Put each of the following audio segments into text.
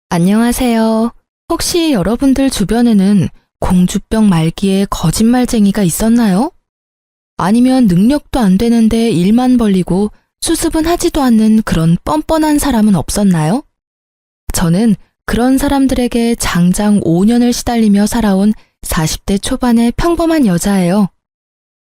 안녕하세요. 혹시 여러분들 주변에는 공주병 말기에 거짓말쟁이가 있었나요? 아니면 능력도 안 되는데 일만 벌리고 수습은 하지도 않는 그런 뻔뻔한 사람은 없었나요? 저는 그런 사람들에게 장장 5년을 시달리며 살아온 40대 초반의 평범한 여자예요.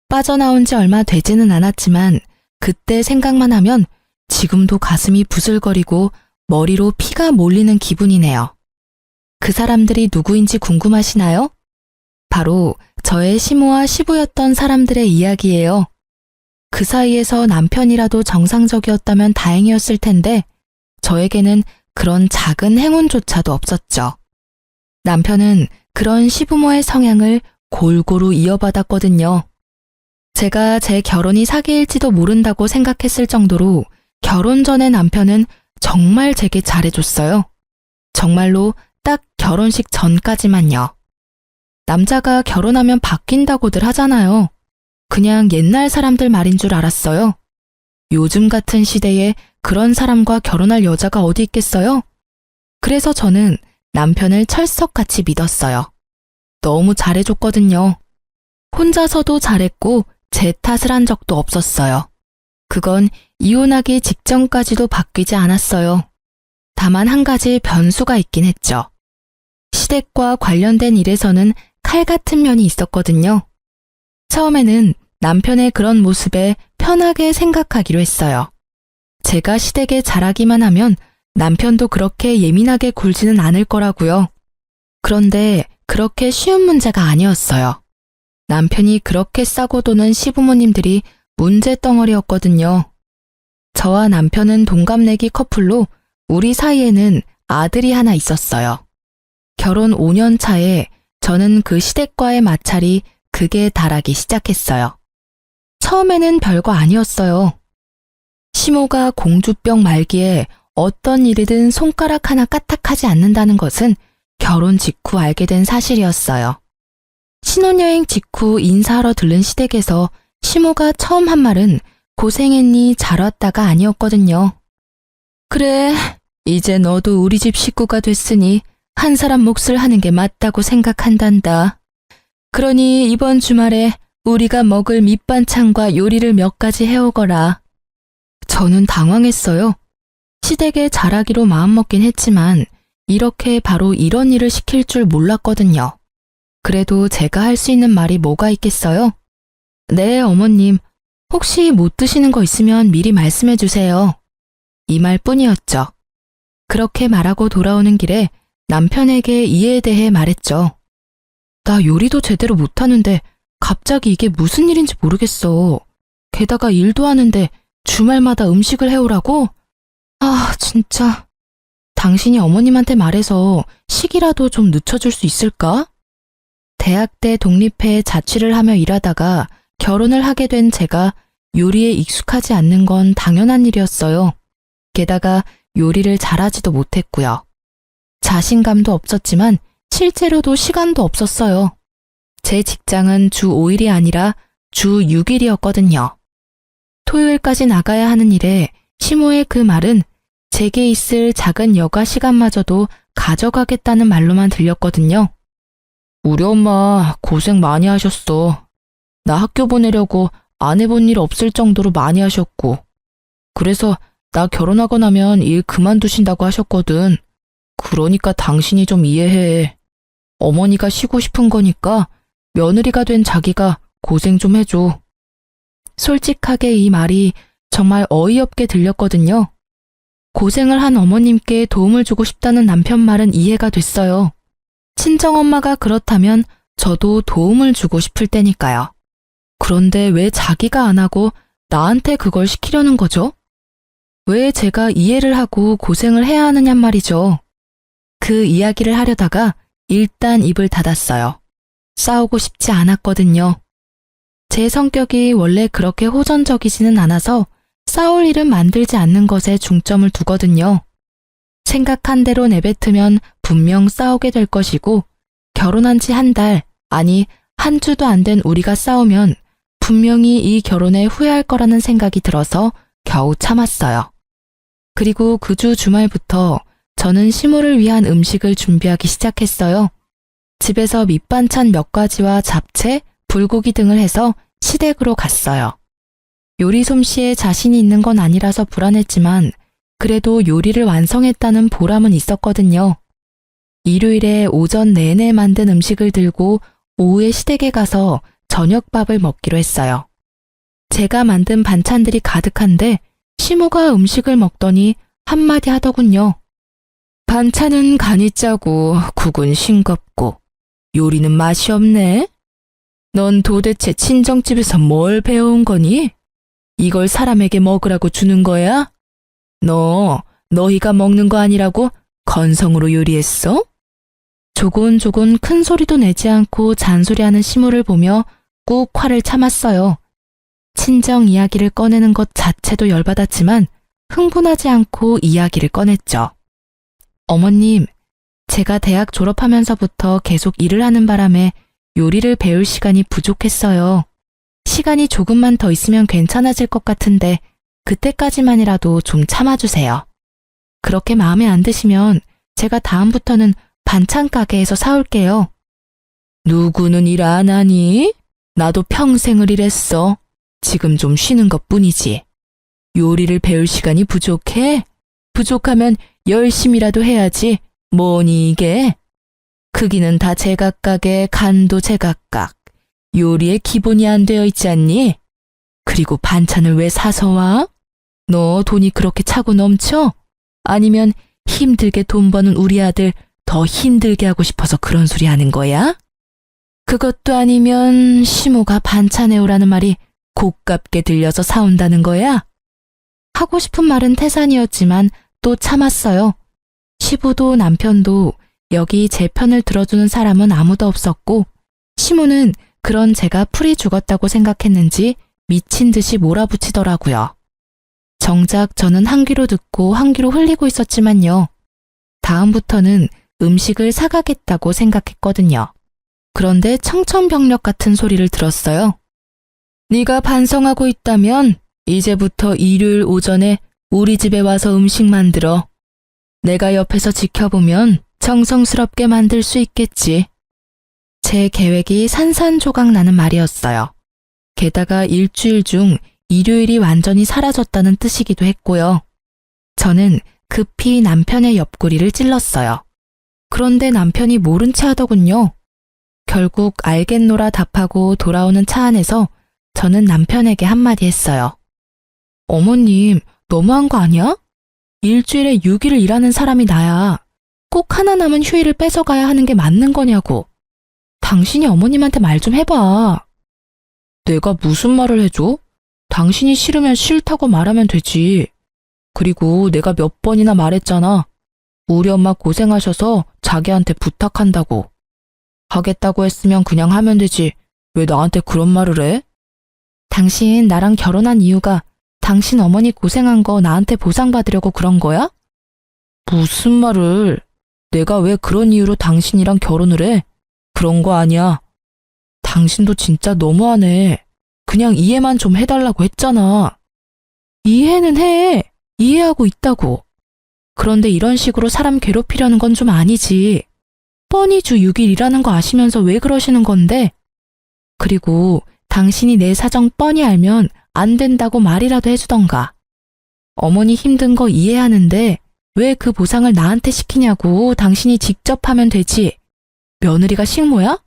빠져나온 지 얼마 되지는 않았지만 그때 생각만 하면 지금도 가슴이 부슬거리고 머리로 피가 몰리는 기분이네요. 그 사람들이 누구인지 궁금하시나요? 바로 저의 시모와 시부였던 사람들의 이야기예요. 그 사이에서 남편이라도 정상적이었다면 다행이었을 텐데 저에게는 그런 작은 행운조차도 없었죠. 남편은 그런 시부모의 성향을 골고루 이어받았거든요. 제가 제 결혼이 사기일지도 모른다고 생각했을 정도로 결혼 전에 남편은 정말 제게 잘해줬어요. 정말로 딱 결혼식 전까지만요. 남자가 결혼하면 바뀐다고들 하잖아요. 그냥 옛날 사람들 말인 줄 알았어요. 요즘 같은 시대에 그런 사람과 결혼할 여자가 어디 있겠어요? 그래서 저는 남편을 철석같이 믿었어요. 너무 잘해줬거든요. 혼자서도 잘했고 제 탓을 한 적도 없었어요. 그건 이혼하기 직전까지도 바뀌지 않았어요. 다만 한 가지 변수가 있긴 했죠. 시댁과 관련된 일에서는 칼 같은 면이 있었거든요. 처음에는 남편의 그런 모습에 편하게 생각하기로 했어요. 제가 시댁에 잘하기만 하면 남편도 그렇게 예민하게 굴지는 않을 거라고요. 그런데 그렇게 쉬운 문제가 아니었어요. 남편이 그렇게 싸고 도는 시부모님들이 문제덩어리였거든요. 저와 남편은 동갑내기 커플로 우리 사이에는 아들이 하나 있었어요. 결혼 5년 차에 저는 그 시댁과의 마찰이 극에 달하기 시작했어요. 처음에는 별거 아니었어요. 시모가 공주병 말기에 어떤 일이든 손가락 하나 까딱하지 않는다는 것은 결혼 직후 알게 된 사실이었어요. 신혼여행 직후 인사하러 들른 시댁에서 시모가 처음 한 말은 고생했니 잘 왔다가 아니었거든요. 그래, 이제 너도 우리 집 식구가 됐으니 한 사람 몫을 하는 게 맞다고 생각한단다. 그러니 이번 주말에 우리가 먹을 밑반찬과 요리를 몇 가지 해오거라. 저는 당황했어요. 시댁에 잘하기로 마음먹긴 했지만 이렇게 바로 이런 일을 시킬 줄 몰랐거든요. 그래도 제가 할 수 있는 말이 뭐가 있겠어요? 네, 어머님. 혹시 못 드시는 거 있으면 미리 말씀해 주세요. 이 말뿐이었죠. 그렇게 말하고 돌아오는 길에 남편에게 이에 대해 말했죠. 나 요리도 제대로 못하는데 갑자기 이게 무슨 일인지 모르겠어. 게다가 일도 하는데 주말마다 음식을 해오라고? 아, 진짜. 당신이 어머님한테 말해서 식이라도 좀 늦춰줄 수 있을까? 대학 때 독립해 자취를 하며 일하다가 결혼을 하게 된 제가 요리에 익숙하지 않는 건 당연한 일이었어요. 게다가 요리를 잘하지도 못했고요. 자신감도 없었지만 실제로도 시간도 없었어요. 제 직장은 주 5일이 아니라 주 6일이었거든요. 토요일까지 나가야 하는 일에 시모의 그 말은 제게 있을 작은 여가 시간마저도 가져가겠다는 말로만 들렸거든요. 우리 엄마 고생 많이 하셨어. 나 학교 보내려고 안 해본 일 없을 정도로 많이 하셨고. 그래서 나 결혼하고 나면 일 그만두신다고 하셨거든. 그러니까 당신이 좀 이해해. 어머니가 쉬고 싶은 거니까 며느리가 된 자기가 고생 좀 해줘. 솔직하게 이 말이 정말 어이없게 들렸거든요. 고생을 한 어머님께 도움을 주고 싶다는 남편 말은 이해가 됐어요. 친정엄마가 그렇다면 저도 도움을 주고 싶을 때니까요. 그런데 왜 자기가 안 하고 나한테 그걸 시키려는 거죠? 왜 제가 이해를 하고 고생을 해야 하느냔 말이죠. 그 이야기를 하려다가 일단 입을 닫았어요. 싸우고 싶지 않았거든요. 제 성격이 원래 그렇게 호전적이지는 않아서 싸울 일은 만들지 않는 것에 중점을 두거든요. 생각한 대로 내뱉으면 분명 싸우게 될 것이고 결혼한 지 한 달, 아니 한 주도 안 된 우리가 싸우면 분명히 이 결혼에 후회할 거라는 생각이 들어서 겨우 참았어요. 그리고 그 주 주말부터 저는 시모를 위한 음식을 준비하기 시작했어요. 집에서 밑반찬 몇 가지와 잡채, 불고기 등을 해서 시댁으로 갔어요. 요리 솜씨에 자신이 있는 건 아니라서 불안했지만 그래도 요리를 완성했다는 보람은 있었거든요. 일요일에 오전 내내 만든 음식을 들고 오후에 시댁에 가서 저녁밥을 먹기로 했어요. 제가 만든 반찬들이 가득한데 시모가 음식을 먹더니 한마디 하더군요. 반찬은 간이 짜고 국은 싱겁고 요리는 맛이 없네. 넌 도대체 친정집에서 뭘 배워온 거니? 이걸 사람에게 먹으라고 주는 거야? 너희가 먹는 거 아니라고 건성으로 요리했어? 조곤조곤 큰 소리도 내지 않고 잔소리하는 시모를 보며 꾹 화를 참았어요. 친정 이야기를 꺼내는 것 자체도 열받았지만 흥분하지 않고 이야기를 꺼냈죠. 어머님, 제가 대학 졸업하면서부터 계속 일을 하는 바람에 요리를 배울 시간이 부족했어요. 시간이 조금만 더 있으면 괜찮아질 것 같은데 그때까지만이라도 좀 참아주세요. 그렇게 마음에 안 드시면 제가 다음부터는 반찬 가게에서 사올게요. 누구는 일 안 하니? 나도 평생을 일했어. 지금 좀 쉬는 것뿐이지. 요리를 배울 시간이 부족해? 부족하면 열심히라도 해야지. 뭐니 이게? 크기는 다 제각각에 간도 제각각. 요리에 기본이 안 되어 있지 않니? 그리고 반찬을 왜 사서 와? 너 돈이 그렇게 차고 넘쳐? 아니면 힘들게 돈 버는 우리 아들 더 힘들게 하고 싶어서 그런 소리 하는 거야? 그것도 아니면 시모가 반찬해오라는 말이 고깝게 들려서 사온다는 거야? 하고 싶은 말은 태산이었지만 또 참았어요. 시부도 남편도 여기 제 편을 들어주는 사람은 아무도 없었고 시모는 그런 제가 풀이 죽었다고 생각했는지 미친 듯이 몰아붙이더라고요. 정작 저는 한 귀로 듣고 한 귀로 흘리고 있었지만요. 다음부터는 음식을 사가겠다고 생각했거든요. 그런데 청천벽력 같은 소리를 들었어요. 네가 반성하고 있다면 이제부터 일요일 오전에 우리 집에 와서 음식 만들어. 내가 옆에서 지켜보면 정성스럽게 만들 수 있겠지. 제 계획이 산산조각 나는 말이었어요. 게다가 일주일 중 일요일이 완전히 사라졌다는 뜻이기도 했고요. 저는 급히 남편의 옆구리를 찔렀어요. 그런데 남편이 모른 체 하더군요. 결국 알겠노라 답하고 돌아오는 차 안에서 저는 남편에게 한마디 했어요. 어머님, 너무한 거 아니야? 일주일에 6일을 일하는 사람이 나야. 꼭 하나 남은 휴일을 뺏어가야 하는 게 맞는 거냐고. 당신이 어머님한테 말 좀 해봐. 내가 무슨 말을 해줘? 당신이 싫으면 싫다고 말하면 되지. 그리고 내가 몇 번이나 말했잖아. 우리 엄마 고생하셔서 자기한테 부탁한다고. 하겠다고 했으면 그냥 하면 되지. 왜 나한테 그런 말을 해? 당신 나랑 결혼한 이유가 당신 어머니 고생한 거 나한테 보상받으려고 그런 거야? 무슨 말을? 내가 왜 그런 이유로 당신이랑 결혼을 해? 그런 거 아니야. 당신도 진짜 너무하네. 그냥 이해만 좀 해달라고 했잖아. 이해는 해. 이해하고 있다고. 그런데 이런 식으로 사람 괴롭히려는 건 좀 아니지. 뻔히 주 6일 일하는 거 아시면서 왜 그러시는 건데? 그리고 당신이 내 사정 뻔히 알면 안 된다고 말이라도 해주던가. 어머니 힘든 거 이해하는데 왜 그 보상을 나한테 시키냐고. 당신이 직접 하면 되지. 며느리가 식모야?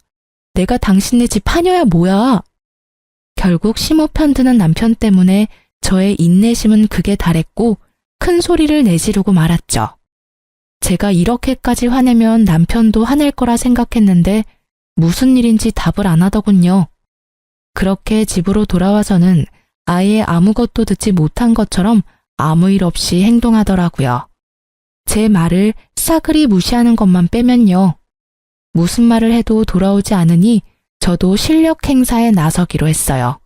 내가 당신네 집 하녀야 뭐야. 결국 시모 편드는 남편 때문에 저의 인내심은 극에 달했고 큰 소리를 내지르고 말았죠. 제가 이렇게까지 화내면 남편도 화낼 거라 생각했는데 무슨 일인지 답을 안 하더군요. 그렇게 집으로 돌아와서는 아예 아무것도 듣지 못한 것처럼 아무 일 없이 행동하더라고요. 제 말을 싸그리 무시하는 것만 빼면요. 무슨 말을 해도 돌아오지 않으니 저도 실력 행사에 나서기로 했어요.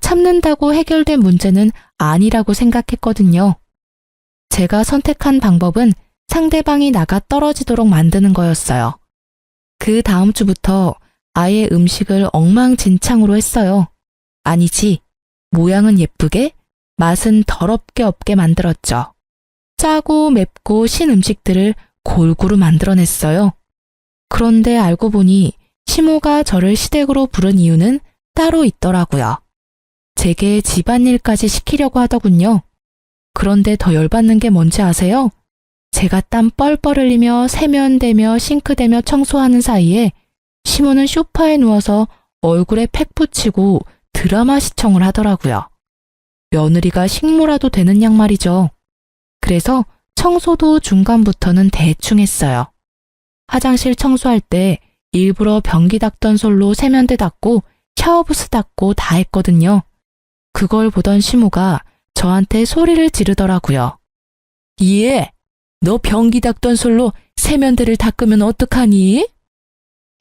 참는다고 해결된 문제는 아니라고 생각했거든요. 제가 선택한 방법은 상대방이 나가 떨어지도록 만드는 거였어요. 그 다음 주부터 아예 음식을 엉망진창으로 했어요. 아니지, 모양은 예쁘게, 맛은 더럽게 없게 만들었죠. 짜고 맵고 신 음식들을 골고루 만들어냈어요. 그런데 알고 보니 시모가 저를 시댁으로 부른 이유는 따로 있더라고요. 제게 집안일까지 시키려고 하더군요. 그런데 더 열받는 게 뭔지 아세요? 제가 땀 뻘뻘 흘리며 세면대며 싱크대며 청소하는 사이에 시모는 소파에 누워서 얼굴에 팩 붙이고 드라마 시청을 하더라고요. 며느리가 식모라도 되는 양 말이죠. 그래서 청소도 중간부터는 대충 했어요. 화장실 청소할 때 일부러 변기 닦던 솔로 세면대 닦고 샤워부스 닦고 다 했거든요. 그걸 보던 시모가 저한테 소리를 지르더라고요. 예, 너 변기 닦던 솔로 세면대를 닦으면 어떡하니?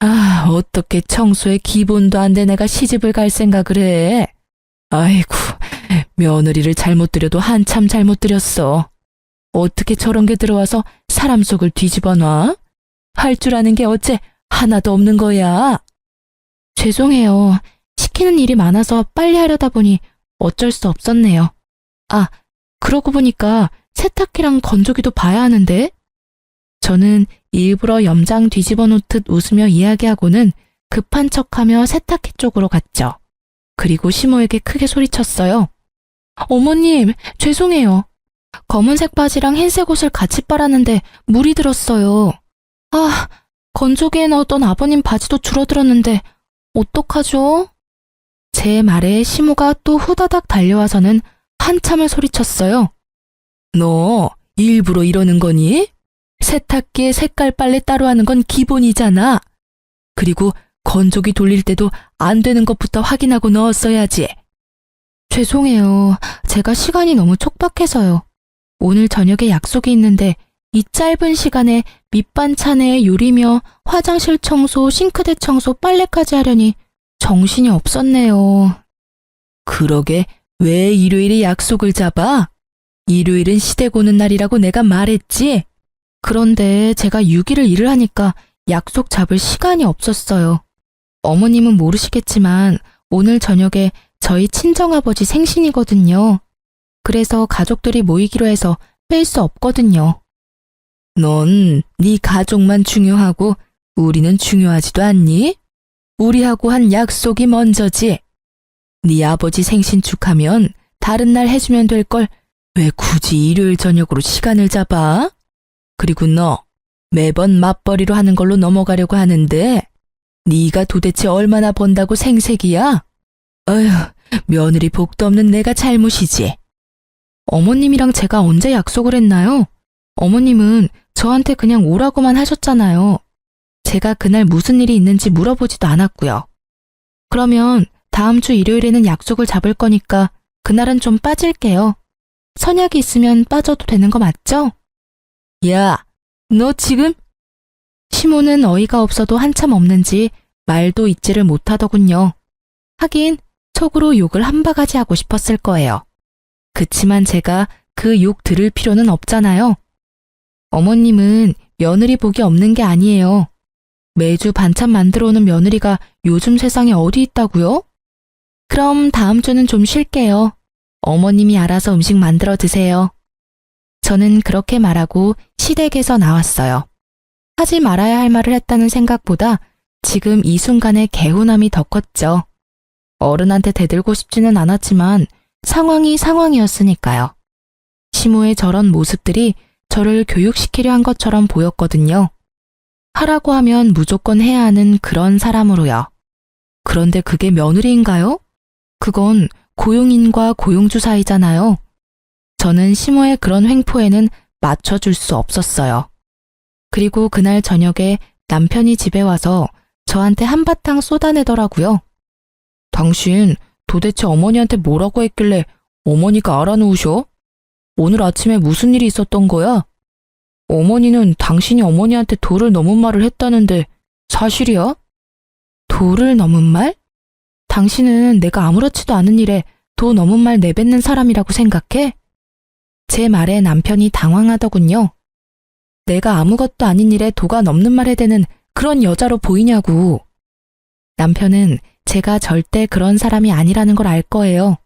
아, 어떻게 청소에 기본도 안 된 애가 시집을 갈 생각을 해? 아이고, 며느리를 잘못 들여도 한참 잘못 들였어. 어떻게 저런 게 들어와서 사람 속을 뒤집어 놔? 할 줄 아는 게 어째 하나도 없는 거야? 죄송해요. 시키는 일이 많아서 빨리 하려다 보니 어쩔 수 없었네요. 아, 그러고 보니까 세탁기랑 건조기도 봐야 하는데? 저는 일부러 염장 뒤집어 놓듯 웃으며 이야기하고는 급한 척하며 세탁기 쪽으로 갔죠. 그리고 시모에게 크게 소리쳤어요. 어머님, 죄송해요. 검은색 바지랑 흰색 옷을 같이 빨았는데 물이 들었어요. 아, 건조기에 넣었던 아버님 바지도 줄어들었는데 어떡하죠? 제 말에 시모가 또 후다닥 달려와서는 한참을 소리쳤어요. 너 일부러 이러는 거니? 세탁기에 색깔 빨래 따로 하는 건 기본이잖아. 그리고 건조기 돌릴 때도 안 되는 것부터 확인하고 넣었어야지. 죄송해요. 제가 시간이 너무 촉박해서요. 오늘 저녁에 약속이 있는데 이 짧은 시간에 밑반찬에 요리며 화장실 청소, 싱크대 청소, 빨래까지 하려니 정신이 없었네요. 그러게 왜 일요일에 약속을 잡아? 일요일은 시댁 오는 날이라고 내가 말했지? 그런데 제가 6일을 일을 하니까 약속 잡을 시간이 없었어요. 어머님은 모르시겠지만 오늘 저녁에 저희 친정아버지 생신이거든요. 그래서 가족들이 모이기로 해서 뺄 수 없거든요. 넌 네 가족만 중요하고 우리는 중요하지도 않니? 우리하고 한 약속이 먼저지. 네 아버지 생신 축하면 다른 날 해주면 될 걸 왜 굳이 일요일 저녁으로 시간을 잡아? 그리고 너 매번 맞벌이로 하는 걸로 넘어가려고 하는데 네가 도대체 얼마나 번다고 생색이야? 어휴, 며느리 복도 없는 내가 잘못이지. 어머님이랑 제가 언제 약속을 했나요? 어머님은 저한테 그냥 오라고만 하셨잖아요. 제가 그날 무슨 일이 있는지 물어보지도 않았고요. 그러면 다음 주 일요일에는 약속을 잡을 거니까 그날은 좀 빠질게요. 선약이 있으면 빠져도 되는 거 맞죠? 야, 너 지금? 시모는 어이가 없어도 한참 없는지 말도 잇지를 못하더군요. 하긴 속으로 욕을 한 바가지 하고 싶었을 거예요. 그치만 제가 그 욕 들을 필요는 없잖아요. 어머님은 며느리 복이 없는 게 아니에요. 매주 반찬 만들어 오는 며느리가 요즘 세상에 어디 있다고요? 그럼 다음 주는 좀 쉴게요. 어머님이 알아서 음식 만들어 드세요. 저는 그렇게 말하고 시댁에서 나왔어요. 하지 말아야 할 말을 했다는 생각보다 지금 이 순간의 개운함이 더 컸죠. 어른한테 대들고 싶지는 않았지만 상황이 상황이었으니까요. 시모의 저런 모습들이 저를 교육시키려 한 것처럼 보였거든요. 하라고 하면 무조건 해야 하는 그런 사람으로요. 그런데 그게 며느리인가요? 그건 고용인과 고용주 사이잖아요. 저는 시모의 그런 횡포에는 맞춰줄 수 없었어요. 그리고 그날 저녁에 남편이 집에 와서 저한테 한바탕 쏟아내더라고요. 당신 도대체 어머니한테 뭐라고 했길래 어머니가 알아놓으셔? 오늘 아침에 무슨 일이 있었던 거야? 어머니는 당신이 어머니한테 도를 넘은 말을 했다는데 사실이야? 도를 넘은 말? 당신은 내가 아무렇지도 않은 일에 도 넘은 말 내뱉는 사람이라고 생각해? 제 말에 남편이 당황하더군요. 내가 아무것도 아닌 일에 도가 넘는 말에 대는 그런 여자로 보이냐고. 남편은 제가 절대 그런 사람이 아니라는 걸 알 거예요.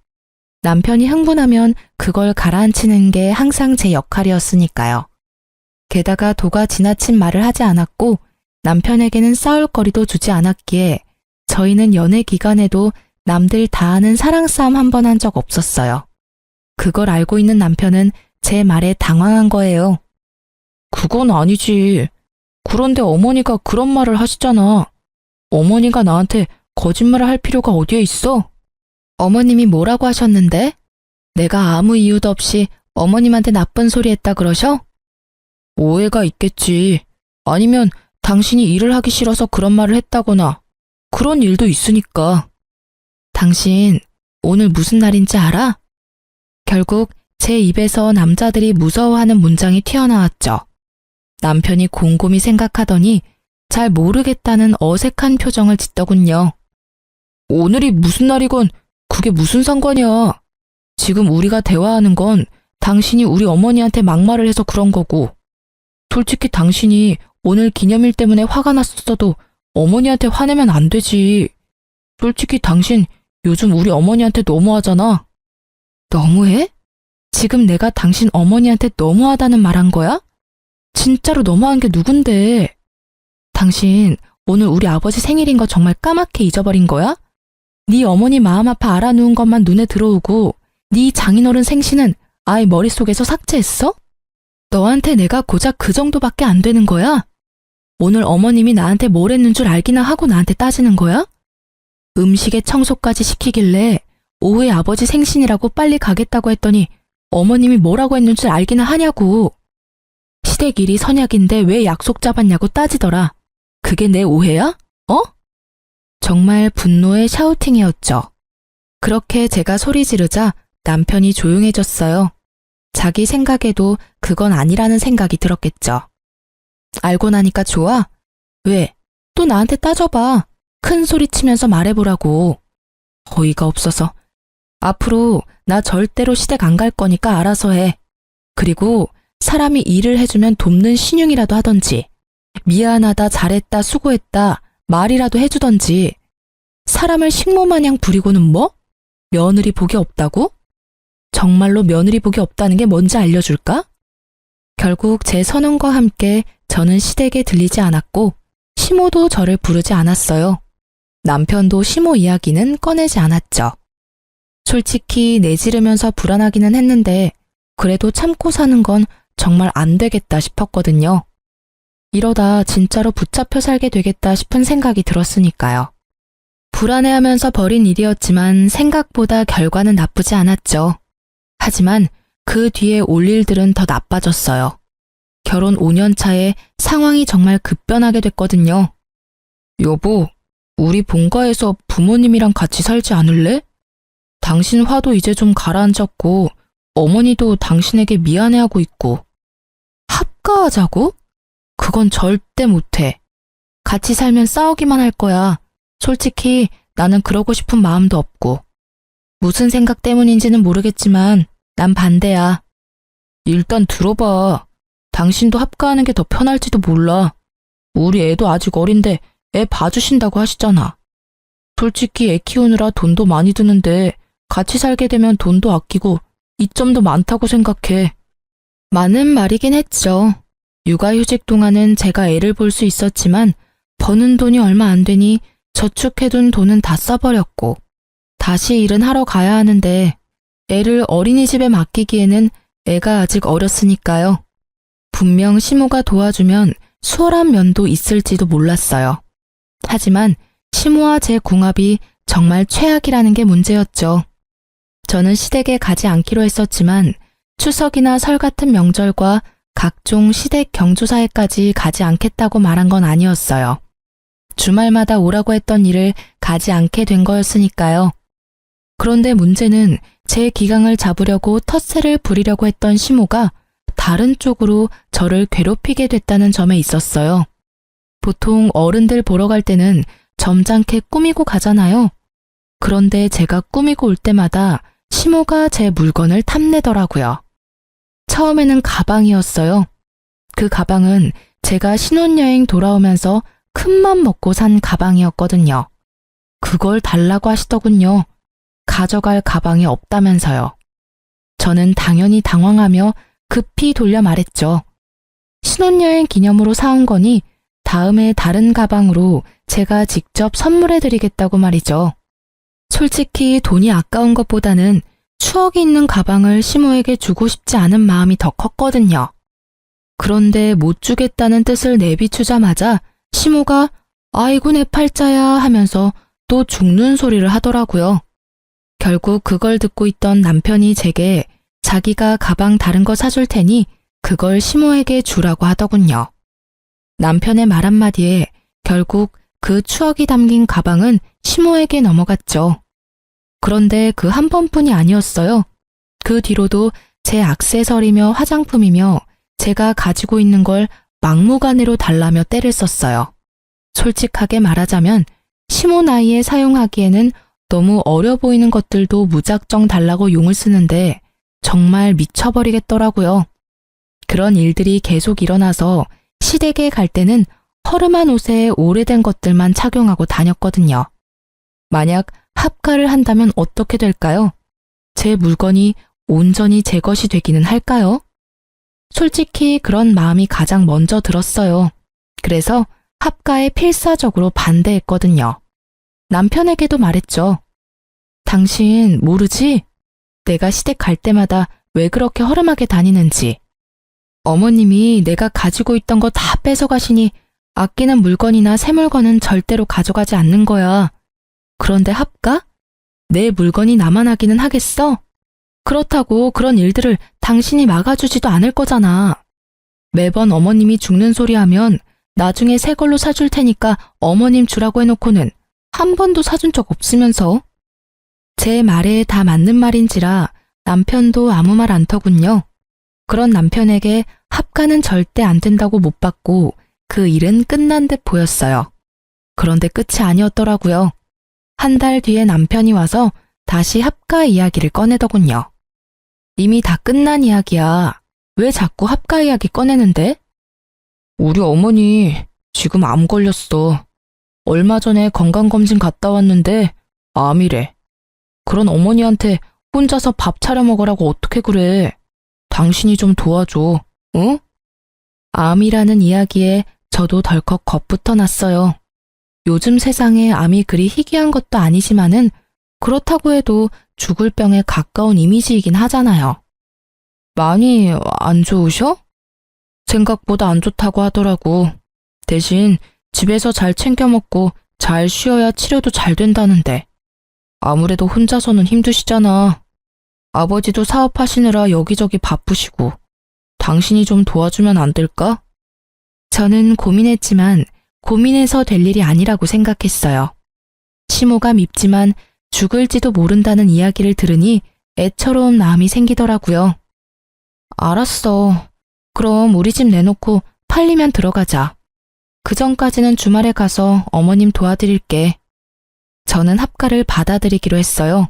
남편이 흥분하면 그걸 가라앉히는 게 항상 제 역할이었으니까요. 게다가 도가 지나친 말을 하지 않았고 남편에게는 싸울 거리도 주지 않았기에 저희는 연애 기간에도 남들 다 아는 사랑 싸움 한 번 한 적 없었어요. 그걸 알고 있는 남편은 제 말에 당황한 거예요. 그건 아니지. 그런데 어머니가 그런 말을 하시잖아. 어머니가 나한테 거짓말을 할 필요가 어디에 있어? 어머님이 뭐라고 하셨는데? 내가 아무 이유도 없이 어머님한테 나쁜 소리 했다 그러셔? 오해가 있겠지. 아니면 당신이 일을 하기 싫어서 그런 말을 했다거나 그런 일도 있으니까. 당신 오늘 무슨 날인지 알아? 결국 제 입에서 남자들이 무서워하는 문장이 튀어나왔죠. 남편이 곰곰이 생각하더니 잘 모르겠다는 어색한 표정을 짓더군요. 오늘이 무슨 날이건 그게 무슨 상관이야. 지금 우리가 대화하는 건 당신이 우리 어머니한테 막말을 해서 그런 거고, 솔직히 당신이 오늘 기념일 때문에 화가 났었어도 어머니한테 화내면 안 되지. 솔직히 당신 요즘 우리 어머니한테 너무하잖아. 너무해? 지금 내가 당신 어머니한테 너무하다는 말 한 거야? 진짜로 너무한 게 누군데? 당신 오늘 우리 아버지 생일인 거 정말 까맣게 잊어버린 거야? 네 어머니 마음 아파 알아누운 것만 눈에 들어오고 네 장인어른 생신은 아예 머릿속에서 삭제했어? 너한테 내가 고작 그 정도밖에 안 되는 거야? 오늘 어머님이 나한테 뭘 했는 줄 알기나 하고 나한테 따지는 거야? 음식에 청소까지 시키길래 오후에 아버지 생신이라고 빨리 가겠다고 했더니 어머님이 뭐라고 했는 줄 알기나 하냐고. 시댁 일이 선약인데 왜 약속 잡았냐고 따지더라. 그게 내 오해야? 어? 정말 분노의 샤우팅이었죠. 그렇게 제가 소리 지르자 남편이 조용해졌어요. 자기 생각에도 그건 아니라는 생각이 들었겠죠. 알고 나니까 좋아? 왜? 또 나한테 따져봐. 큰 소리 치면서 말해보라고. 어이가 없어서. 앞으로 나 절대로 시댁 안 갈 거니까 알아서 해. 그리고 사람이 일을 해주면 돕는 신용이라도 하던지, 미안하다, 잘했다, 수고했다 말이라도 해주던지. 사람을 식모마냥 부리고는 뭐? 며느리 복이 없다고? 정말로 며느리 복이 없다는 게 뭔지 알려줄까? 결국 제 선언과 함께 저는 시댁에 들리지 않았고 시모도 저를 부르지 않았어요. 남편도 시모 이야기는 꺼내지 않았죠. 솔직히 내지르면서 불안하기는 했는데 그래도 참고 사는 건 정말 안 되겠다 싶었거든요. 이러다 진짜로 붙잡혀 살게 되겠다 싶은 생각이 들었으니까요. 불안해하면서 벌인 일이었지만 생각보다 결과는 나쁘지 않았죠. 하지만 그 뒤에 올 일들은 더 나빠졌어요. 결혼 5년 차에 상황이 정말 급변하게 됐거든요. 여보, 우리 본가에서 부모님이랑 같이 살지 않을래? 당신 화도 이제 좀 가라앉았고 어머니도 당신에게 미안해하고 있고. 합가하자고? 그건 절대 못해. 같이 살면 싸우기만 할 거야. 솔직히 나는 그러고 싶은 마음도 없고. 무슨 생각 때문인지는 모르겠지만 난 반대야. 일단 들어봐. 당신도 합가하는 게 더 편할지도 몰라. 우리 애도 아직 어린데 애 봐주신다고 하시잖아. 솔직히 애 키우느라 돈도 많이 드는데 같이 살게 되면 돈도 아끼고 이점도 많다고 생각해. 많은 말이긴 했죠. 육아휴직 동안은 제가 애를 볼 수 있었지만 버는 돈이 얼마 안 되니 저축해둔 돈은 다 써버렸고 다시 일은 하러 가야 하는데 애를 어린이집에 맡기기에는 애가 아직 어렸으니까요. 분명 시모가 도와주면 수월한 면도 있을지도 몰랐어요. 하지만 시모와 제 궁합이 정말 최악이라는 게 문제였죠. 저는 시댁에 가지 않기로 했었지만 추석이나 설 같은 명절과 각종 시댁 경조사에까지 가지 않겠다고 말한 건 아니었어요. 주말마다 오라고 했던 일을 가지 않게 된 거였으니까요. 그런데 문제는 제 기강을 잡으려고 텃세를 부리려고 했던 시모가 다른 쪽으로 저를 괴롭히게 됐다는 점에 있었어요. 보통 어른들 보러 갈 때는 점잖게 꾸미고 가잖아요. 그런데 제가 꾸미고 올 때마다 시모가 제 물건을 탐내더라고요. 처음에는 가방이었어요. 그 가방은 제가 신혼여행 돌아오면서 큰맘 먹고 산 가방이었거든요. 그걸 달라고 하시더군요. 가져갈 가방이 없다면서요. 저는 당연히 당황하며 급히 돌려 말했죠. 신혼여행 기념으로 사온 거니 다음에 다른 가방으로 제가 직접 선물해드리겠다고 말이죠. 솔직히 돈이 아까운 것보다는 추억이 있는 가방을 시모에게 주고 싶지 않은 마음이 더 컸거든요. 그런데 못 주겠다는 뜻을 내비추자마자 시모가 아이고 내 팔자야 하면서 또 죽는 소리를 하더라고요. 결국 그걸 듣고 있던 남편이 제게 자기가 가방 다른 거 사줄 테니 그걸 시모에게 주라고 하더군요. 남편의 말 한마디에 결국 그 추억이 담긴 가방은 시모에게 넘어갔죠. 그런데 그 한 번뿐이 아니었어요. 그 뒤로도 제 액세서리며 화장품이며 제가 가지고 있는 걸 막무가내로 달라며 떼를 썼어요. 솔직하게 말하자면 시모 나이에 사용하기에는 너무 어려 보이는 것들도 무작정 달라고 용을 쓰는데 정말 미쳐버리겠더라고요. 그런 일들이 계속 일어나서 시댁에 갈 때는 허름한 옷에 오래된 것들만 착용하고 다녔거든요. 만약 합가를 한다면 어떻게 될까요? 제 물건이 온전히 제 것이 되기는 할까요? 솔직히 그런 마음이 가장 먼저 들었어요. 그래서 합가에 필사적으로 반대했거든요. 남편에게도 말했죠. 당신 모르지? 내가 시댁 갈 때마다 왜 그렇게 허름하게 다니는지. 어머님이 내가 가지고 있던 거 다 뺏어가시니 아끼는 물건이나 새 물건은 절대로 가져가지 않는 거야. 그런데 합가? 내 물건이 나만 하기는 하겠어? 그렇다고 그런 일들을 당신이 막아주지도 않을 거잖아. 매번 어머님이 죽는 소리 하면 나중에 새 걸로 사줄 테니까 어머님 주라고 해놓고는 한 번도 사준 적 없으면서. 제 말에 다 맞는 말인지라 남편도 아무 말 안 터군요. 그런 남편에게 합가는 절대 안 된다고 못 받고 그 일은 끝난 듯 보였어요. 그런데 끝이 아니었더라고요. 한 달 뒤에 남편이 와서 다시 합가 이야기를 꺼내더군요. 이미 다 끝난 이야기야. 왜 자꾸 합가 이야기 꺼내는데? 우리 어머니 지금 암 걸렸어. 얼마 전에 건강검진 갔다 왔는데 암이래. 그런 어머니한테 혼자서 밥 차려 먹으라고 어떻게 그래. 당신이 좀 도와줘, 응? 암이라는 이야기에 저도 덜컥 겁부터 났어요. 요즘 세상에 암이 그리 희귀한 것도 아니지만은 그렇다고 해도 죽을 병에 가까운 이미지이긴 하잖아요. 많이 안 좋으셔? 생각보다 안 좋다고 하더라고. 대신 집에서 잘 챙겨 먹고 잘 쉬어야 치료도 잘 된다는데. 아무래도 혼자서는 힘드시잖아. 아버지도 사업하시느라 여기저기 바쁘시고. 당신이 좀 도와주면 안 될까? 저는 고민했지만 고민해서 될 일이 아니라고 생각했어요. 시모가 밉지만 죽을지도 모른다는 이야기를 들으니 애처로운 마음이 생기더라고요. 알았어. 그럼 우리 집 내놓고 팔리면 들어가자. 그 전까지는 주말에 가서 어머님 도와드릴게. 저는 합가를 받아들이기로 했어요.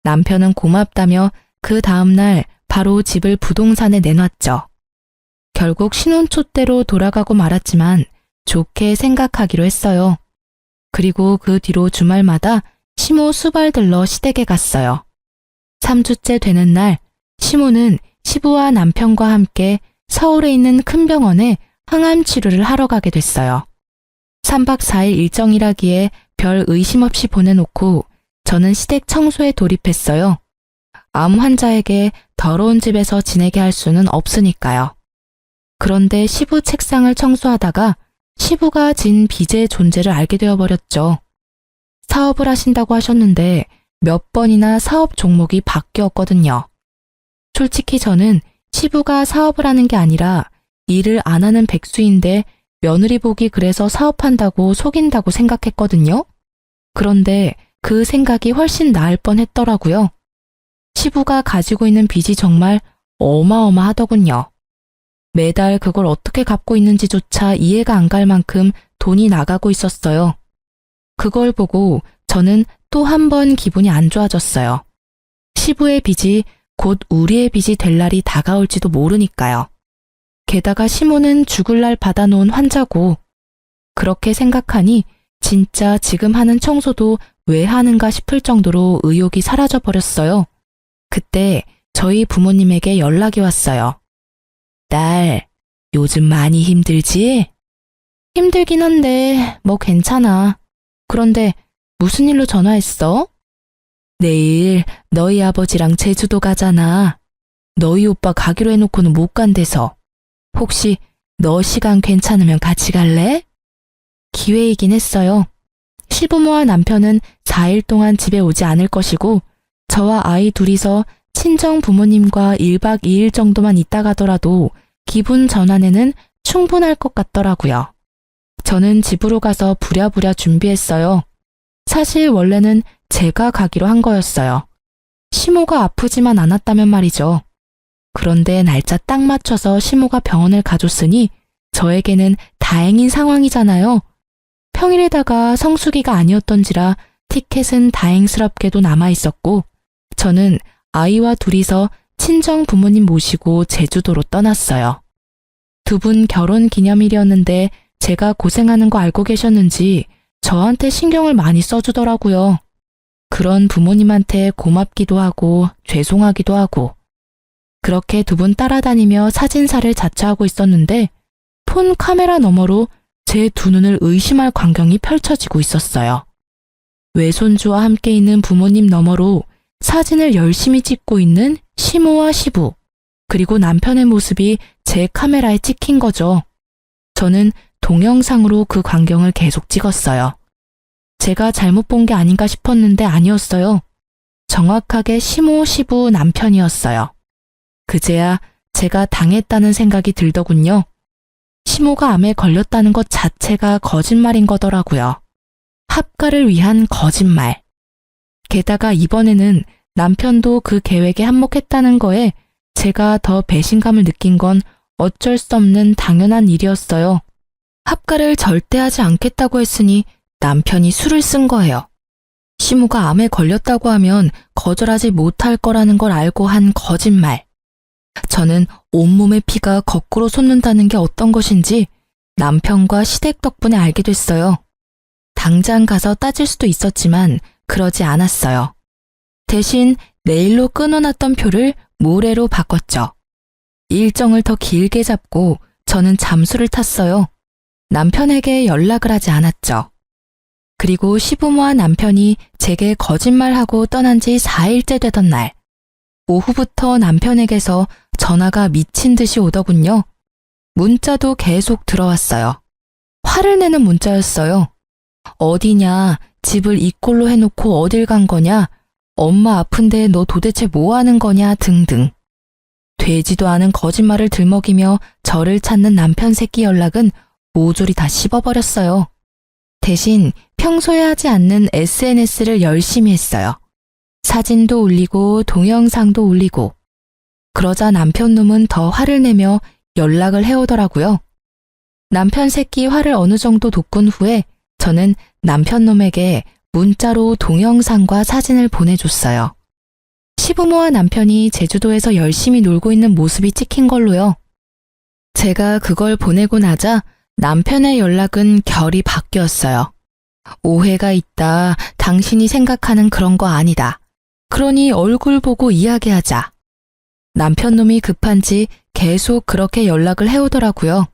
남편은 고맙다며 그 다음날 바로 집을 부동산에 내놨죠. 결국 신혼초대로 돌아가고 말았지만 좋게 생각하기로 했어요. 그리고 그 뒤로 주말마다 시모 수발 들러 시댁에 갔어요. 3주째 되는 날 시모는 시부와 남편과 함께 서울에 있는 큰 병원에 항암 치료를 하러 가게 됐어요. 3박 4일 일정이라기에 별 의심 없이 보내놓고 저는 시댁 청소에 돌입했어요. 암 환자에게 더러운 집에서 지내게 할 수는 없으니까요. 그런데 시부 책상을 청소하다가 시부가 진 빚의 존재를 알게 되어버렸죠. 사업을 하신다고 하셨는데 몇 번이나 사업 종목이 바뀌었거든요. 솔직히 저는 시부가 사업을 하는 게 아니라 일을 안 하는 백수인데 며느리 복이 그래서 사업한다고 속인다고 생각했거든요. 그런데 그 생각이 훨씬 나을 뻔했더라고요. 시부가 가지고 있는 빚이 정말 어마어마하더군요. 매달 그걸 어떻게 갚고 있는지조차 이해가 안 갈 만큼 돈이 나가고 있었어요. 그걸 보고 저는 또 한 번 기분이 안 좋아졌어요. 시부의 빚이 곧 우리의 빚이 될 날이 다가올지도 모르니까요. 게다가 시모는 죽을 날 받아놓은 환자고. 그렇게 생각하니 진짜 지금 하는 청소도 왜 하는가 싶을 정도로 의욕이 사라져버렸어요. 그때 저희 부모님에게 연락이 왔어요. 딸, 요즘 많이 힘들지? 힘들긴 한데 뭐 괜찮아. 그런데 무슨 일로 전화했어? 내일 너희 아버지랑 제주도 가잖아. 너희 오빠 가기로 해놓고는 못 간대서. 혹시 너 시간 괜찮으면 같이 갈래? 기회이긴 했어요. 시부모와 남편은 4일 동안 집에 오지 않을 것이고 저와 아이 둘이서 친정 부모님과 1박 2일 정도만 있다 가더라도 기분 전환에는 충분할 것 같더라고요. 저는 집으로 가서 부랴부랴 준비했어요. 사실 원래는 제가 가기로 한 거였어요. 시모가 아프지만 않았다면 말이죠. 그런데 날짜 딱 맞춰서 시모가 병원을 가줬으니 저에게는 다행인 상황이잖아요. 평일에다가 성수기가 아니었던지라 티켓은 다행스럽게도 남아있었고 저는 아이와 둘이서 친정 부모님 모시고 제주도로 떠났어요. 두 분 결혼 기념일이었는데 제가 고생하는 거 알고 계셨는지 저한테 신경을 많이 써주더라고요. 그런 부모님한테 고맙기도 하고 죄송하기도 하고 그렇게 두 분 따라다니며 사진사를 자처하고 있었는데 폰 카메라 너머로 제 두 눈을 의심할 광경이 펼쳐지고 있었어요. 외손주와 함께 있는 부모님 너머로 사진을 열심히 찍고 있는 시모와 시부, 그리고 남편의 모습이 제 카메라에 찍힌 거죠. 저는 동영상으로 그 광경을 계속 찍었어요. 제가 잘못 본 게 아닌가 싶었는데 아니었어요. 정확하게 시모, 시부 남편이었어요. 그제야 제가 당했다는 생각이 들더군요. 시모가 암에 걸렸다는 것 자체가 거짓말인 거더라고요. 합가를 위한 거짓말. 게다가 이번에는 남편도 그 계획에 한몫했다는 거에 제가 더 배신감을 느낀 건 어쩔 수 없는 당연한 일이었어요. 합가를 절대 하지 않겠다고 했으니 남편이 술을 쓴 거예요. 시모가 암에 걸렸다고 하면 거절하지 못할 거라는 걸 알고 한 거짓말. 저는 온몸의 피가 거꾸로 솟는다는 게 어떤 것인지 남편과 시댁 덕분에 알게 됐어요. 당장 가서 따질 수도 있었지만 그러지 않았어요. 대신 내일로 끊어놨던 표를 모레로 바꿨죠. 일정을 더 길게 잡고 저는 잠수를 탔어요. 남편에게 연락을 하지 않았죠. 그리고 시부모와 남편이 제게 거짓말하고 떠난 지 4일째 되던 날, 오후부터 남편에게서 전화가 미친 듯이 오더군요. 문자도 계속 들어왔어요. 화를 내는 문자였어요. 어디냐, 집을 이 꼴로 해놓고 어딜 간 거냐, 엄마 아픈데 너 도대체 뭐 하는 거냐 등등. 되지도 않은 거짓말을 들먹이며 저를 찾는 남편 새끼 연락은 모조리 다 씹어버렸어요. 대신 평소에 하지 않는 SNS를 열심히 했어요. 사진도 올리고 동영상도 올리고. 그러자 남편 놈은 더 화를 내며 연락을 해오더라고요. 남편 새끼 화를 어느 정도 돋군 후에 저는 남편 놈에게 문자로 동영상과 사진을 보내줬어요. 시부모와 남편이 제주도에서 열심히 놀고 있는 모습이 찍힌 걸로요. 제가 그걸 보내고 나자 남편의 연락은 결이 바뀌었어요. 오해가 있다. 당신이 생각하는 그런 거 아니다. 그러니 얼굴 보고 이야기하자. 남편 놈이 급한지 계속 그렇게 연락을 해오더라고요.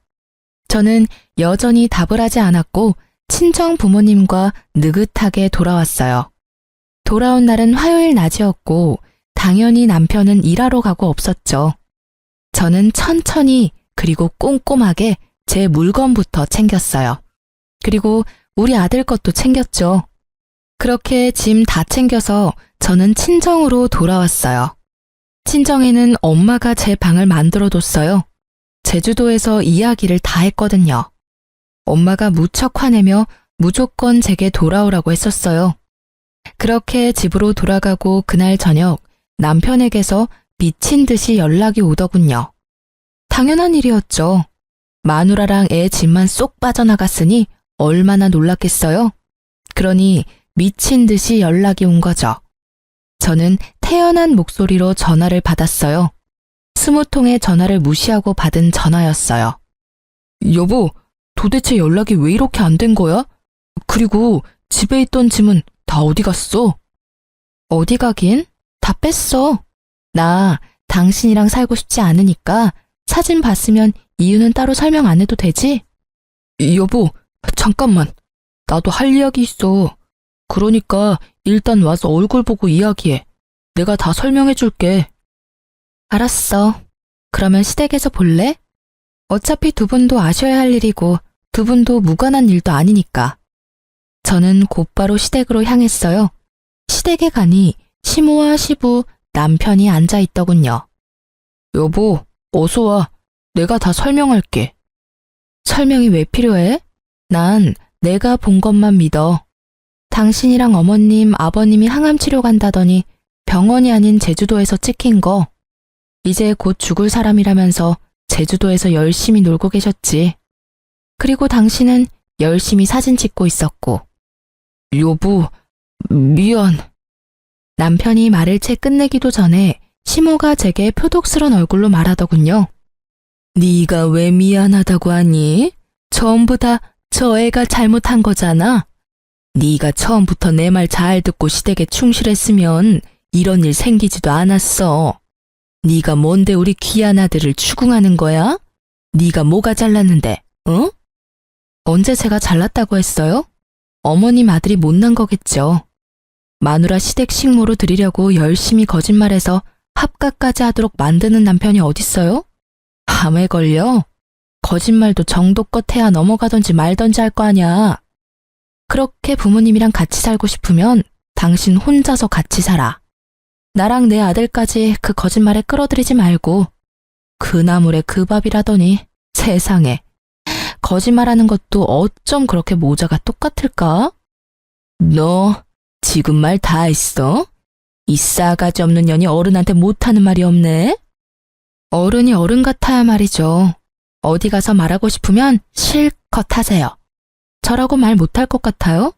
저는 여전히 답을 하지 않았고 친정 부모님과 느긋하게 돌아왔어요. 돌아온 날은 화요일 낮이었고 당연히 남편은 일하러 가고 없었죠. 저는 천천히 그리고 꼼꼼하게 제 물건부터 챙겼어요. 그리고 우리 아들 것도 챙겼죠. 그렇게 짐 다 챙겨서 저는 친정으로 돌아왔어요. 친정에는 엄마가 제 방을 만들어뒀어요. 제주도에서 이야기를 다 했거든요. 엄마가 무척 화내며 무조건 제게 돌아오라고 했었어요. 그렇게 집으로 돌아가고 그날 저녁 남편에게서 미친 듯이 연락이 오더군요. 당연한 일이었죠. 마누라랑 애 집만 쏙 빠져나갔으니 얼마나 놀랐겠어요? 그러니 미친 듯이 연락이 온 거죠. 저는 태연한 목소리로 전화를 받았어요. 20통의 전화를 무시하고 받은 전화였어요. 여보, 도대체 연락이 왜 이렇게 안 된 거야? 그리고 집에 있던 짐은 다 어디 갔어? 어디 가긴? 다 뺐어. 나 당신이랑 살고 싶지 않으니까 사진 봤으면 이유는 따로 설명 안 해도 되지? 여보, 잠깐만. 나도 할 이야기 있어. 그러니까 일단 와서 얼굴 보고 이야기해. 내가 다 설명해 줄게. 알았어. 그러면 시댁에서 볼래? 어차피 두 분도 아셔야 할 일이고 두 분도 무관한 일도 아니니까. 저는 곧바로 시댁으로 향했어요. 시댁에 가니 시모와 시부, 남편이 앉아 있더군요. 여보, 어서 와. 내가 다 설명할게. 설명이 왜 필요해? 난 내가 본 것만 믿어. 당신이랑 어머님, 아버님이 항암 치료 간다더니 병원이 아닌 제주도에서 찍힌 거. 이제 곧 죽을 사람이라면서 제주도에서 열심히 놀고 계셨지. 그리고 당신은 열심히 사진 찍고 있었고. 여보, 미안. 남편이 말을 채 끝내기도 전에 시모가 제게 표독스런 얼굴로 말하더군요. 네가 왜 미안하다고 하니? 전부 다 저 애가 잘못한 거잖아. 네가 처음부터 내 말 잘 듣고 시댁에 충실했으면 이런 일 생기지도 않았어. 네가 뭔데 우리 귀한 아들을 추궁하는 거야? 네가 뭐가 잘났는데, 응? 언제 제가 잘났다고 했어요? 어머님 아들이 못난 거겠죠. 마누라 시댁 식모로 드리려고 열심히 거짓말해서 합가까지 하도록 만드는 남편이 어딨어요? 암에 걸려? 거짓말도 정도껏 해야 넘어가던지 말던지 할 거 아냐. 그렇게 부모님이랑 같이 살고 싶으면 당신 혼자서 같이 살아. 나랑 내 아들까지 그 거짓말에 끌어들이지 말고. 그 나물에 그 밥이라더니 세상에. 거짓말하는 것도 어쩜 그렇게 모자가 똑같을까? 너 지금 말 다 했어? 이 싸가지 없는 년이 어른한테 못하는 말이 없네? 어른이 어른 같아야 말이죠. 어디 가서 말하고 싶으면 실컷 하세요. 저라고 말 못할 것 같아요?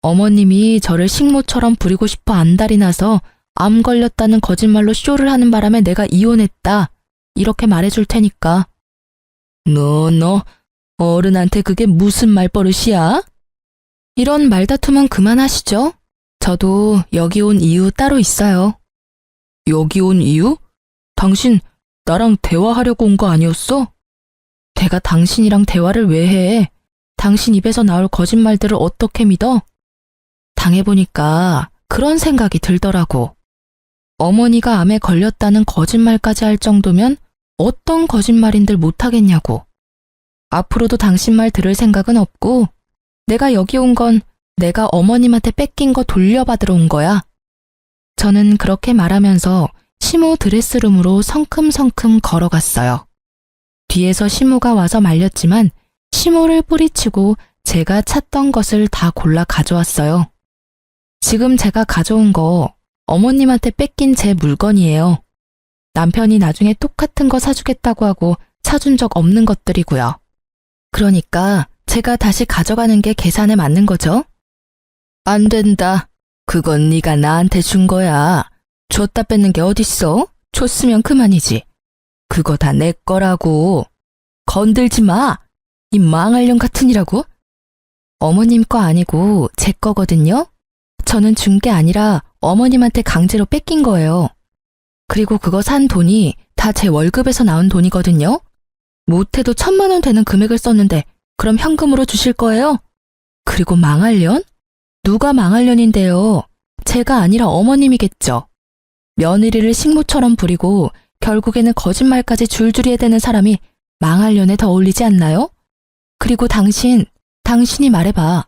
어머님이 저를 식모처럼 부리고 싶어 안달이 나서 암 걸렸다는 거짓말로 쇼를 하는 바람에 내가 이혼했다. 이렇게 말해줄 테니까. 너 어른한테 그게 무슨 말버릇이야? 이런 말다툼은 그만하시죠. 저도 여기 온 이유 따로 있어요. 여기 온 이유? 당신 나랑 대화하려고 온 거 아니었어? 내가 당신이랑 대화를 왜 해? 당신 입에서 나올 거짓말들을 어떻게 믿어? 당해보니까 그런 생각이 들더라고. 어머니가 암에 걸렸다는 거짓말까지 할 정도면 어떤 거짓말인들 못하겠냐고. 앞으로도 당신 말 들을 생각은 없고 내가 여기 온 건 내가 어머님한테 뺏긴 거 돌려받으러 온 거야. 저는 그렇게 말하면서 시모 드레스룸으로 성큼성큼 걸어갔어요. 뒤에서 시모가 와서 말렸지만 시모를 뿌리치고 제가 찾던 것을 다 골라 가져왔어요. 지금 제가 가져온 거 어머님한테 뺏긴 제 물건이에요. 남편이 나중에 똑같은 거 사주겠다고 하고 사준 적 없는 것들이고요. 그러니까 제가 다시 가져가는 게 계산에 맞는 거죠? 안 된다. 그건 네가 나한테 준 거야. 줬다 뺏는 게 어딨어? 줬으면 그만이지. 그거 다 내 거라고. 건들지 마. 이 망할 년 같으니라고. 어머님 거 아니고 제 거거든요. 저는 준 게 아니라 어머님한테 강제로 뺏긴 거예요. 그리고 그거 산 돈이 다 제 월급에서 나온 돈이거든요. 못해도 1,000만 원 되는 금액을 썼는데 그럼 현금으로 주실 거예요? 그리고 망할년? 누가 망할년인데요? 제가 아니라 어머님이겠죠. 며느리를 식모처럼 부리고 결국에는 거짓말까지 줄줄이 해대는 사람이 망할년에 더 어울리지 않나요? 그리고 당신이 말해봐.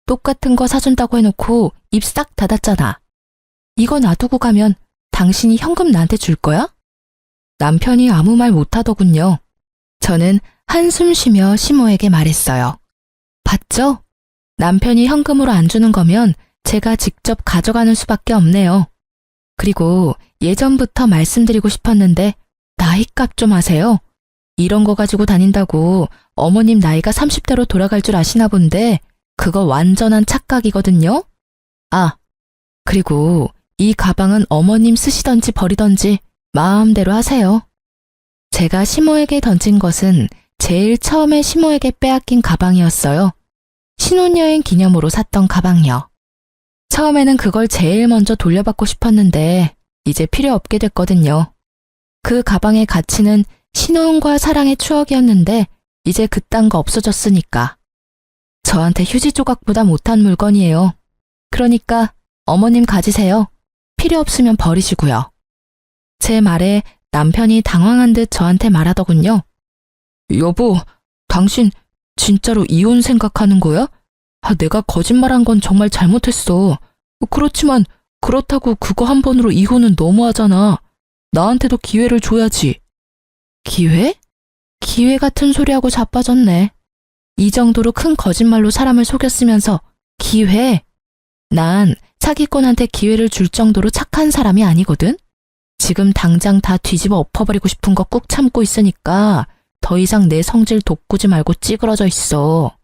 똑같은 거 사준다고 해놓고 입 싹 닫았잖아. 이거 놔두고 가면 당신이 현금 나한테 줄 거야? 남편이 아무 말 못하더군요. 저는 한숨 쉬며 시모에게 말했어요. 봤죠? 남편이 현금으로 안 주는 거면 제가 직접 가져가는 수밖에 없네요. 그리고 예전부터 말씀드리고 싶었는데 나이값 좀 하세요. 이런 거 가지고 다닌다고 어머님 나이가 30대로 돌아갈 줄 아시나 본데 그거 완전한 착각이거든요. 아, 그리고 이 가방은 어머님 쓰시던지 버리던지 마음대로 하세요. 제가 시모에게 던진 것은 제일 처음에 시모에게 빼앗긴 가방이었어요. 신혼여행 기념으로 샀던 가방이요. 처음에는 그걸 제일 먼저 돌려받고 싶었는데 이제 필요 없게 됐거든요. 그 가방의 가치는 신혼과 사랑의 추억이었는데 이제 그딴 거 없어졌으니까. 저한테 휴지 조각보다 못한 물건이에요. 그러니까 어머님 가지세요. 필요 없으면 버리시고요. 제 말에 남편이 당황한 듯 저한테 말하더군요. 여보, 당신 진짜로 이혼 생각하는 거야? 내가 거짓말한 건 정말 잘못했어. 그렇지만 그렇다고 그거 한 번으로 이혼은 너무하잖아. 나한테도 기회를 줘야지. 기회? 기회 같은 소리하고 자빠졌네. 이 정도로 큰 거짓말로 사람을 속였으면서 기회? 난 사기꾼한테 기회를 줄 정도로 착한 사람이 아니거든? 지금 당장 다 뒤집어 엎어버리고 싶은 거 꾹 참고 있으니까 더 이상 내 성질 돋구지 말고 찌그러져 있어.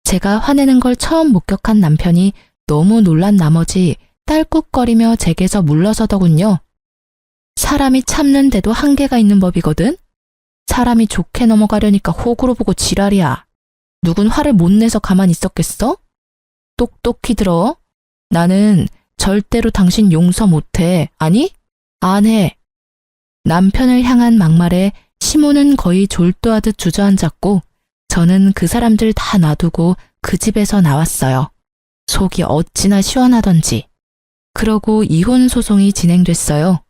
제가 화내는 걸 처음 목격한 남편이 너무 놀란 나머지 딸꾹거리며 제게서 물러서더군요. 사람이 참는데도 한계가 있는 법이거든? 사람이 좋게 넘어가려니까 호구로 보고 지랄이야. 누군 화를 못 내서 가만히 있었겠어? 똑똑히 들어. 나는 절대로 당신 용서 못해. 아니, 안 해. 남편을 향한 막말에 시모는 거의 졸도하듯 주저앉았고 저는 그 사람들 다 놔두고 그 집에서 나왔어요. 속이 어찌나 시원하던지. 그러고 이혼 소송이 진행됐어요.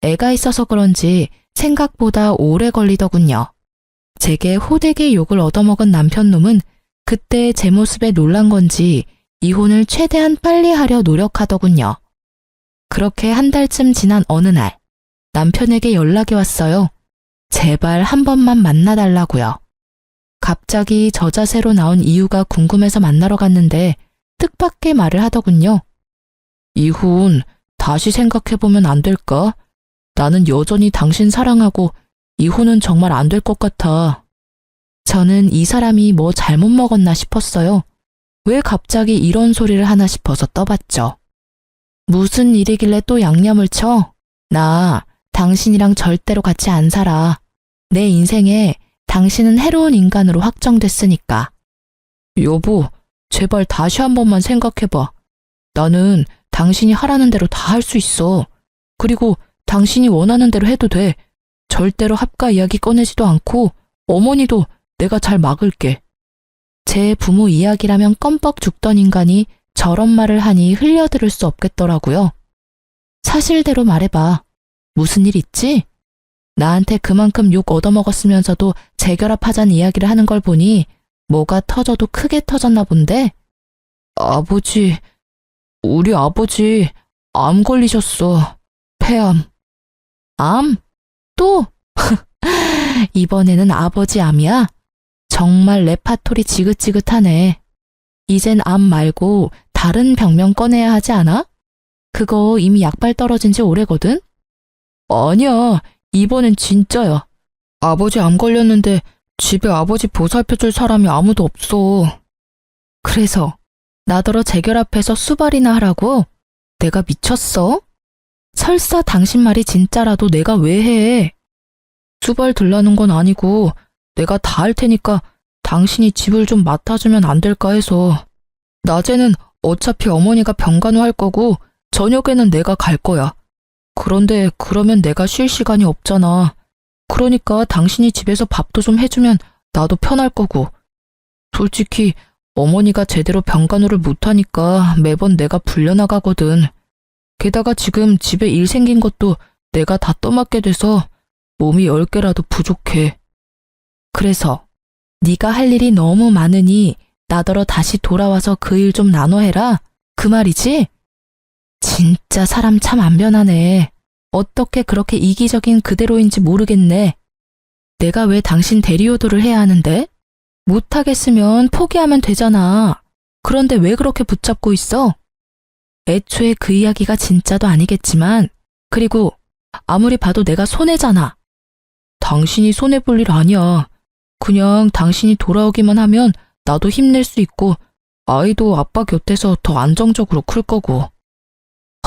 애가 있어서 그런지 생각보다 오래 걸리더군요. 제게 호되게 욕을 얻어먹은 남편놈은 그때 제 모습에 놀란 건지 이혼을 최대한 빨리 하려 노력하더군요. 그렇게 한 달쯤 지난 어느 날 남편에게 연락이 왔어요. 제발 한 번만 만나달라고요. 갑자기 저 자세로 나온 이유가 궁금해서 만나러 갔는데 뜻밖의 말을 하더군요. 이혼 다시 생각해보면 안 될까? 나는 여전히 당신 사랑하고 이혼은 정말 안 될 것 같아. 저는 이 사람이 뭐 잘못 먹었나 싶었어요. 왜 갑자기 이런 소리를 하나 싶어서 떠봤죠. 무슨 일이길래 또 양념을 쳐? 나 당신이랑 절대로 같이 안 살아. 내 인생에 당신은 해로운 인간으로 확정됐으니까. 여보, 제발 다시 한 번만 생각해봐. 나는 당신이 하라는 대로 다 할 수 있어. 그리고 당신이 원하는 대로 해도 돼. 절대로 합가 이야기 꺼내지도 않고 어머니도 내가 잘 막을게. 제 부모 이야기라면 껌뻑 죽던 인간이 저런 말을 하니 흘려들을 수 없겠더라고요. 사실대로 말해봐. 무슨 일 있지? 나한테 그만큼 욕 얻어먹었으면서도 재결합하자는 이야기를 하는 걸 보니 뭐가 터져도 크게 터졌나 본데? 아버지, 우리 아버지 암 걸리셨어. 폐암. 암? 또? 이번에는 아버지 암이야? 정말 레파토리 지긋지긋하네. 이젠 암 말고 다른 병명 꺼내야 하지 않아? 그거 이미 약발 떨어진 지 오래거든? 아니야, 이번엔 진짜야. 아버지 암 걸렸는데 집에 아버지 보살펴줄 사람이 아무도 없어. 그래서 나더러 재결합해서 수발이나 하라고? 내가 미쳤어? 설사 당신 말이 진짜라도 내가 왜 해? 수발 들라는 건 아니고 내가 다 할 테니까 당신이 집을 좀 맡아주면 안 될까 해서. 낮에는 어차피 어머니가 병간호 할 거고 저녁에는 내가 갈 거야. 그런데 그러면 내가 쉴 시간이 없잖아. 그러니까 당신이 집에서 밥도 좀 해주면 나도 편할 거고. 솔직히 어머니가 제대로 병간호를 못하니까 매번 내가 불려나가거든. 게다가 지금 집에 일 생긴 것도 내가 다 떠맡게 돼서 몸이 10개라도 부족해. 그래서 네가 할 일이 너무 많으니 나더러 다시 돌아와서 그 일 좀 나눠 해라. 그 말이지? 진짜 사람 참 안 변하네. 어떻게 그렇게 이기적인 그대로인지 모르겠네. 내가 왜 당신 대리효도를 해야 하는데? 못하겠으면 포기하면 되잖아. 그런데 왜 그렇게 붙잡고 있어? 애초에 그 이야기가 진짜도 아니겠지만, 그리고 아무리 봐도 내가 손해잖아. 당신이 손해볼 일 아니야. 그냥 당신이 돌아오기만 하면 나도 힘낼 수 있고 아이도 아빠 곁에서 더 안정적으로 클 거고.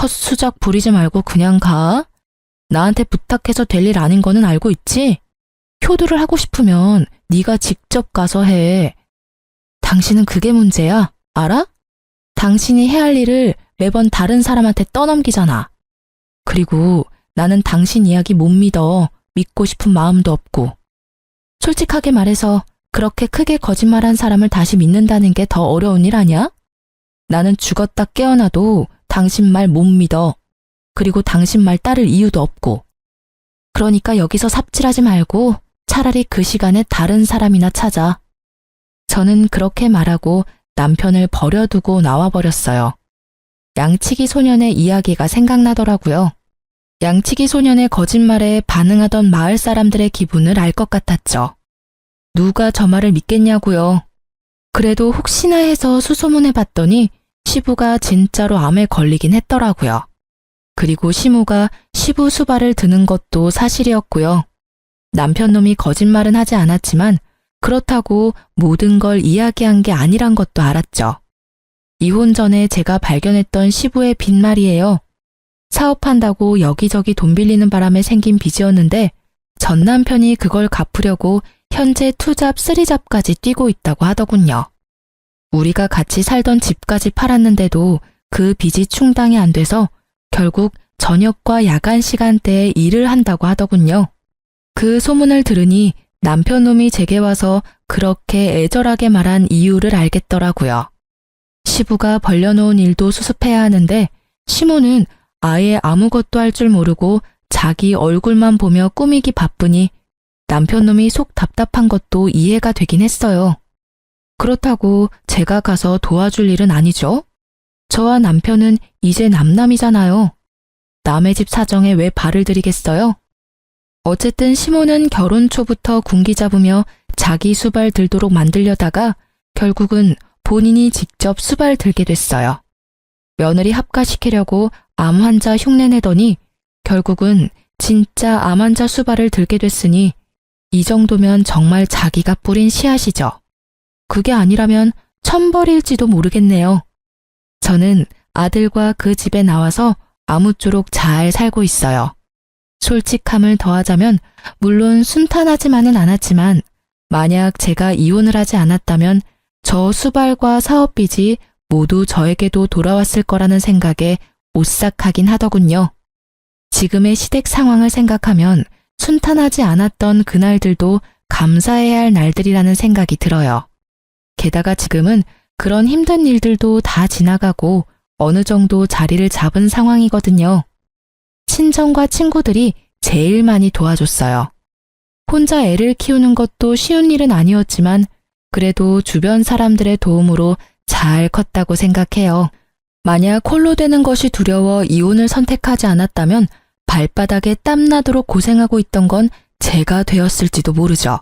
헛수작 부리지 말고 그냥 가. 나한테 부탁해서 될 일 아닌 거는 알고 있지? 효도를 하고 싶으면 네가 직접 가서 해. 당신은 그게 문제야. 알아? 당신이 해야 할 일을 매번 다른 사람한테 떠넘기잖아. 그리고 나는 당신 이야기 못 믿어. 믿고 싶은 마음도 없고. 솔직하게 말해서 그렇게 크게 거짓말한 사람을 다시 믿는다는 게 더 어려운 일 아니야? 나는 죽었다 깨어나도 당신 말 못 믿어. 그리고 당신 말 따를 이유도 없고. 그러니까 여기서 삽질하지 말고 차라리 그 시간에 다른 사람이나 찾아. 저는 그렇게 말하고 남편을 버려두고 나와버렸어요. 양치기 소년의 이야기가 생각나더라고요. 양치기 소년의 거짓말에 반응하던 마을 사람들의 기분을 알 것 같았죠. 누가 저 말을 믿겠냐고요. 그래도 혹시나 해서 수소문해 봤더니 시부가 진짜로 암에 걸리긴 했더라고요. 그리고 시모가 시부 수발을 드는 것도 사실이었고요. 남편 놈이 거짓말은 하지 않았지만 그렇다고 모든 걸 이야기한 게 아니란 것도 알았죠. 이혼 전에 제가 발견했던 시부의 빚말이에요. 사업한다고 여기저기 돈 빌리는 바람에 생긴 빚이었는데 전 남편이 그걸 갚으려고 현재 투잡, 쓰리잡까지 뛰고 있다고 하더군요. 우리가 같이 살던 집까지 팔았는데도 그 빚이 충당이 안 돼서 결국 저녁과 야간 시간대에 일을 한다고 하더군요. 그 소문을 들으니 남편 놈이 제게 와서 그렇게 애절하게 말한 이유를 알겠더라고요. 시부가 벌려놓은 일도 수습해야 하는데 시모는 아예 아무것도 할 줄 모르고 자기 얼굴만 보며 꾸미기 바쁘니 남편 놈이 속 답답한 것도 이해가 되긴 했어요. 그렇다고 제가 가서 도와줄 일은 아니죠. 저와 남편은 이제 남남이잖아요. 남의 집 사정에 왜 발을 들이겠어요? 어쨌든 시모는 결혼 초부터 군기 잡으며 자기 수발 들도록 만들려다가 결국은 본인이 직접 수발 들게 됐어요. 며느리 합가시키려고 암 환자 흉내내더니 결국은 진짜 암 환자 수발을 들게 됐으니 이 정도면 정말 자기가 뿌린 씨앗이죠. 그게 아니라면 천벌일지도 모르겠네요. 저는 아들과 그 집에 나와서 아무쪼록 잘 살고 있어요. 솔직함을 더하자면 물론 순탄하지만은 않았지만 만약 제가 이혼을 하지 않았다면 저 수발과 사업빚이 모두 저에게도 돌아왔을 거라는 생각에 오싹하긴 하더군요. 지금의 시댁 상황을 생각하면 순탄하지 않았던 그날들도 감사해야 할 날들이라는 생각이 들어요. 게다가 지금은 그런 힘든 일들도 다 지나가고 어느 정도 자리를 잡은 상황이거든요. 친정과 친구들이 제일 많이 도와줬어요. 혼자 애를 키우는 것도 쉬운 일은 아니었지만 그래도 주변 사람들의 도움으로 잘 컸다고 생각해요. 만약 홀로 되는 것이 두려워 이혼을 선택하지 않았다면 발바닥에 땀나도록 고생하고 있던 건 제가 되었을지도 모르죠.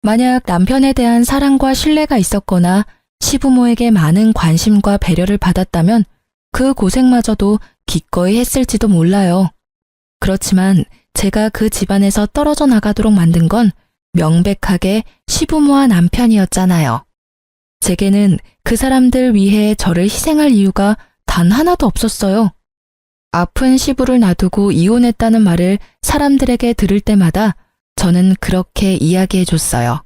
만약 남편에 대한 사랑과 신뢰가 있었거나 시부모에게 많은 관심과 배려를 받았다면 그 고생마저도 기꺼이 했을지도 몰라요. 그렇지만 제가 그 집안에서 떨어져 나가도록 만든 건 명백하게 시부모와 남편이었잖아요. 제게는 그 사람들 위해 저를 희생할 이유가 단 하나도 없었어요. 아픈 시부를 놔두고 이혼했다는 말을 사람들에게 들을 때마다 저는 그렇게 이야기해줬어요.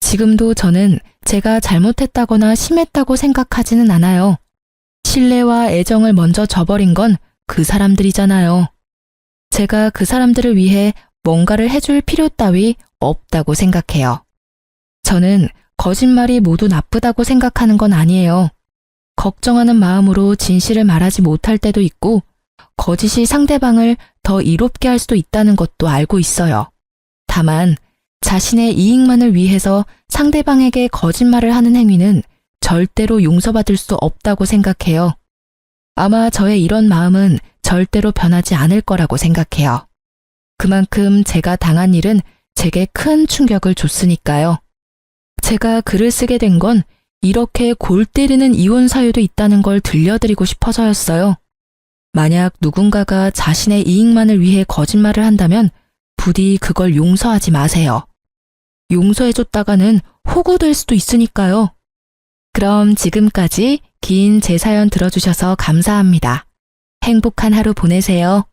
지금도 저는 제가 잘못했다거나 심했다고 생각하지는 않아요. 신뢰와 애정을 먼저 저버린 건 그 사람들이잖아요. 제가 그 사람들을 위해 뭔가를 해줄 필요 따위 없다고 생각해요. 저는 거짓말이 모두 나쁘다고 생각하는 건 아니에요. 걱정하는 마음으로 진실을 말하지 못할 때도 있고 거짓이 상대방을 더 이롭게 할 수도 있다는 것도 알고 있어요. 다만 자신의 이익만을 위해서 상대방에게 거짓말을 하는 행위는 절대로 용서받을 수 없다고 생각해요. 아마 저의 이런 마음은 절대로 변하지 않을 거라고 생각해요. 그만큼 제가 당한 일은 제게 큰 충격을 줬으니까요. 제가 글을 쓰게 된 건 이렇게 골 때리는 이혼 사유도 있다는 걸 들려드리고 싶어서였어요. 만약 누군가가 자신의 이익만을 위해 거짓말을 한다면 부디 그걸 용서하지 마세요. 용서해줬다가는 호구될 수도 있으니까요. 그럼 지금까지 긴 제 사연 들어주셔서 감사합니다. 행복한 하루 보내세요.